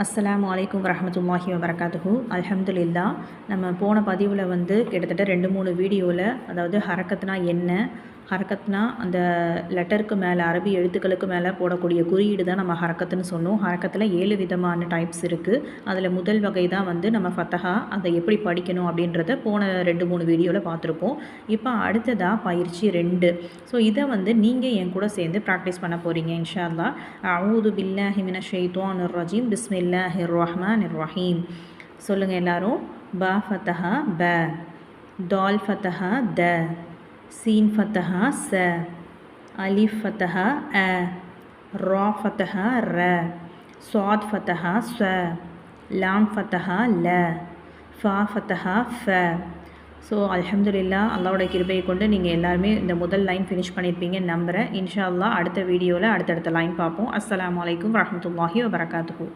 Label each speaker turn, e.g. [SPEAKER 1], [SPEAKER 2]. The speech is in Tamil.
[SPEAKER 1] அஸ்ஸலாமு அலைக்கும் வரஹ்மத்துல்லாஹி வபரகாத்துஹு. அல்ஹம்துலில்லா. நம்ம போன பதிவில் கிட்டத்தட்ட 2-3 வீடியோவில், அதாவது ஹரக்கத்னா என்ன, ஹரக்கத்னா அந்த லெட்டருக்கு மேலே, அரபி எழுத்துக்களுக்கு மேலே போடக்கூடிய குறியீடு தான் நம்ம ஹரக்கத்துன்னு சொன்னோம். ஹரக்கத்தில் 7 விதமான டைப்ஸ் இருக்குது. அதில் முதல் வகை தான் நம்ம ஃபத்தஹா. அதை எப்படி படிக்கணும் அப்படின்றத போன 2-3 வீடியோவில் பார்த்துருப்போம். இப்போ அடுத்ததாக பயிற்சி 2. ஸோ இதை நீங்கள் என் கூட சேர்ந்து ப்ராக்டிஸ் பண்ண போகிறீங்க இன்ஷா அல்லாஹ். அஊது பில்லாஹி மினஷ் ஷைத்தானிர் ரஜீம். பிஸ்மில்லாஹிர் ரஹ்மானிர் ரஹீம். சொல்லுங்கள் எல்லாரும். பா ஃபத்தஹா ப, தால் ஃபத்தஹா த, சீன் ஃபத்தஹா ச, அலிஃப் ஃபத்தஹா அ, ரா ஃபத்தஹா ர, சாத் ஃபத்தஹா ச, லாம் ஃபத்தஹா ல, ஃபா ஃபத்தஹா ஃப. ஸோ அல்ஹம்துலில்லா, அல்லாஹ்வுடைய கிருபையை கொண்டு நீங்கள் எல்லாருமே இந்த முதல் லைன் ஃபினிஷ் பண்ணியிருப்பீங்கன்னு நம்புகிறேன். இன்ஷா அல்லாஹ் அடுத்த வீடியோவில் அடுத்தடுத்த லைன் பார்ப்போம். அஸ்ஸலாமு அலைக்கும் வரஹ்மத்துல்லாஹி வபரகாத்துஹு.